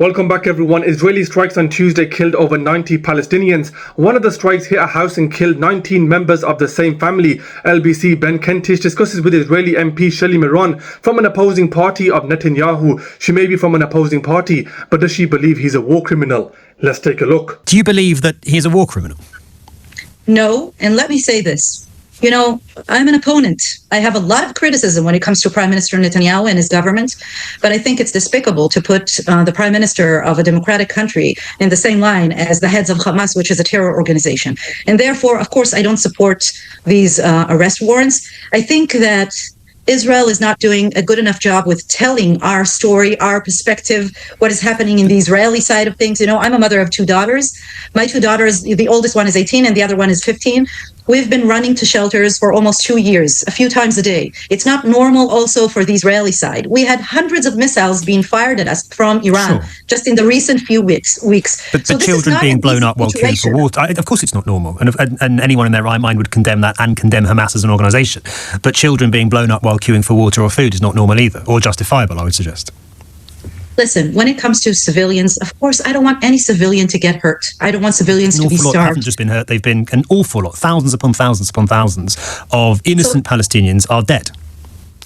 Welcome back, everyone. Israeli strikes on Tuesday killed over 90 Palestinians. One of the strikes hit a house and killed 19 members of the same family. LBC Ben Kentish discusses with Israeli MP Shelly Meron from an opposing party of Netanyahu. She may be from an opposing party, but does she believe he's a war criminal? Let's take a look. Do you believe that he's a war criminal? No, and let me say this. You know, I'm an opponent. I have a lot of criticism when it comes to Prime Minister Netanyahu and his government, but I think it's despicable to put the Prime Minister of a democratic country in the same line as the heads of Hamas, which is a terror organization. And therefore, of course, I don't support these arrest warrants. I think that Israel is not doing a good enough job with telling our story, our perspective, what is happening in the Israeli side of things. You know, I'm a mother of two daughters. My two daughters, the oldest one is 18 and the other one is 15. We've been running to shelters for almost 2 years, a few times a day. It's not normal also for the Israeli side. We had hundreds of missiles being fired at us from Iran just in the recent few weeks. But so children being blown up while queuing for water, of course it's not normal. And anyone in their right mind would condemn that and condemn Hamas as an organisation. But children being blown up while queuing for water or food is not normal either, or justifiable, I would suggest. Listen, when it comes to civilians, of course, I don't want any civilian to get hurt. I don't want civilians to be starved. Haven't just been hurt. They've been an awful lot, thousands upon thousands upon thousands of innocent Palestinians are dead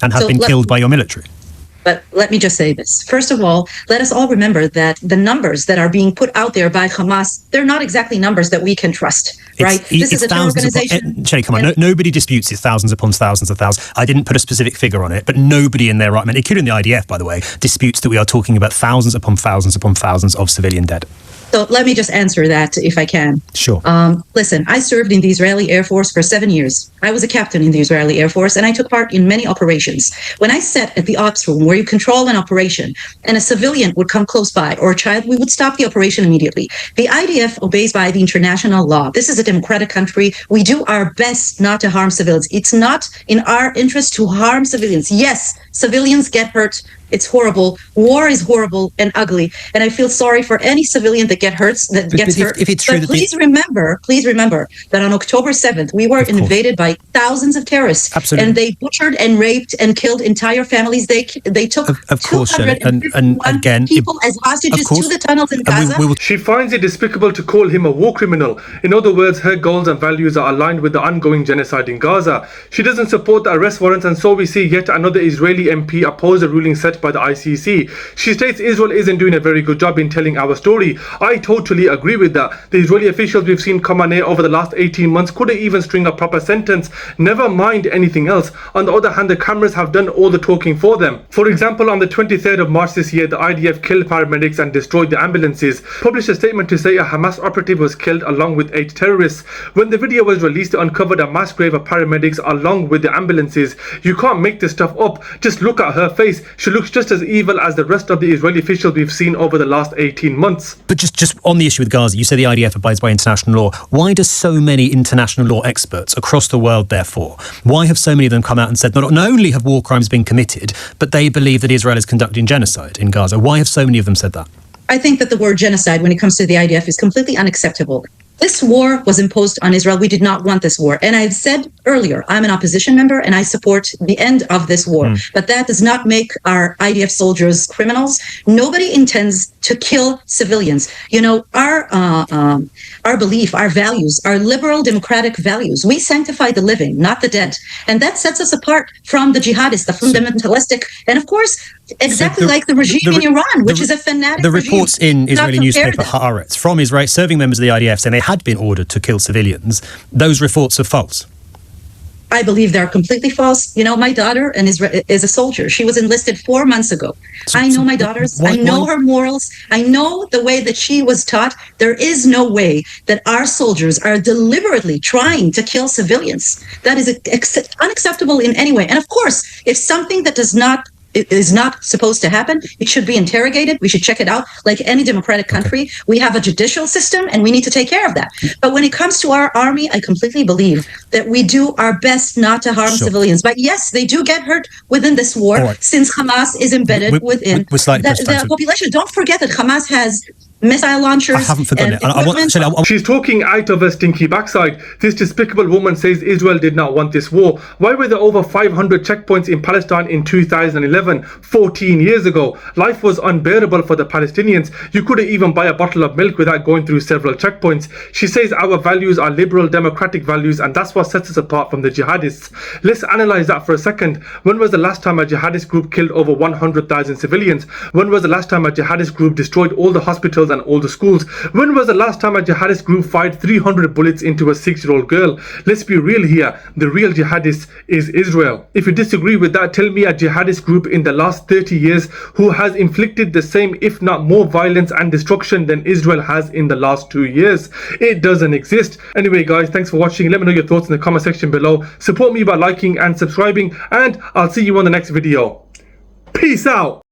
and have been killed by your military. But let me just say this. First of all, let us all remember that the numbers that are being put out there by Hamas, they're not exactly numbers that we can trust, right? This is a terror organization. Shelly, come on. Nobody disputes it's thousands upon thousands of thousands. I didn't put a specific figure on it, but nobody in their right mind, including the IDF, by the way, disputes that we are talking about thousands upon thousands upon thousands of civilian dead. So let me just answer that if I can. Sure. Listen, I served in the Israeli Air Force for 7 years. I was a captain in the Israeli Air Force, and I took part in many operations. When I sat at the ops room where you control an operation and a civilian would come close by or a child, we would stop the operation immediately. The IDF obeys by the international law. This is a democratic country. We do our best not to harm civilians. It's not in our interest to harm civilians. Yes, civilians get hurt. It's horrible. War is horrible and ugly, and I feel sorry for any civilian that gets hurt. If it's true, but please remember that on October 7th, we were invaded by thousands of terrorists, and they butchered and raped and killed entire families. They took of course, Shelly, and again, people as hostages to the tunnels in Gaza. She finds it despicable to call him a war criminal. In other words, her goals and values are aligned with the ongoing genocide in Gaza. She doesn't support the arrest warrants, and so we see yet another Israeli MP oppose the ruling set by the ICC. She states Israel isn't doing a very good job in telling our story. I totally agree with that. The Israeli officials we've seen come on air over the last 18 months couldn't even string a proper sentence, never mind anything else. On the other hand, the cameras have done all the talking for them. For example, on the 23rd of March this year, the IDF killed paramedics and destroyed the ambulances, published a statement to say a Hamas operative was killed along with 8 terrorists. When the video was released, it uncovered a mass grave of paramedics along with the ambulances. You can't make this stuff up. Just look at her face. She looks just as evil as the rest of the Israeli officials we've seen over the last 18 months. But just on the issue with Gaza, you say the IDF abides by international law. Why do so many international law experts across the world, therefore, why have so many of them come out and said not only have war crimes been committed, but they believe that Israel is conducting genocide in Gaza? Why have so many of them said that? I think that the word genocide, when it comes to the IDF, is completely unacceptable. This war was imposed on Israel. We did not want this war. And I've said earlier, I'm an opposition member and I support the end of this war. But that does not make our IDF soldiers criminals. Nobody intends to kill civilians. You know, our belief, our values, our liberal democratic values, we sanctify the living, not the dead. And that sets us apart from the jihadists, the fundamentalistic, and of course, exactly like the regime in Iran, which is a fanatic The regime. reports in Israeli newspaper Haaretz from Israel, serving members of the IDF, saying they had been ordered to kill civilians. Those reports are false. I believe they're completely false. You know, my daughter is a soldier. She was enlisted 4 months ago. I know my daughters. I know her morals. I know the way that she was taught. There is no way that our soldiers are deliberately trying to kill civilians. That is unacceptable in any way. And of course, if something that is not supposed to happen, it should be interrogated. We should check it out. Like any democratic country, we have a judicial system and we need to take care of that. But when it comes to our army, I completely believe that we do our best not to harm civilians. But yes, they do get hurt within this war since Hamas is embedded within the population. Don't forget that Hamas has missile launchers. I haven't forgotten and it. I want, equipment. Shelly, She's talking out of her stinky backside. This despicable woman says Israel did not want this war. Why were there over 500 checkpoints in Palestine in 2011, 14 years ago? Life was unbearable for the Palestinians. You couldn't even buy a bottle of milk without going through several checkpoints. She says our values are liberal democratic values, and that's what sets us apart from the jihadists. Let's analyze that for a second. When was the last time a jihadist group killed over 100,000 civilians? When was the last time a jihadist group destroyed all the hospitals and all the schools? When was the last time a jihadist group fired 300 bullets into a 6-year-old girl? Let's be real here. The real jihadist is Israel. If you disagree with that, tell me a jihadist group in the last 30 years who has inflicted the same, if not more, violence and destruction than Israel has in the last 2 years. It doesn't exist. Anyway guys, thanks for watching. Let me know your thoughts in the comment section below. Support me by liking and subscribing, and I'll see you on the next video. Peace out.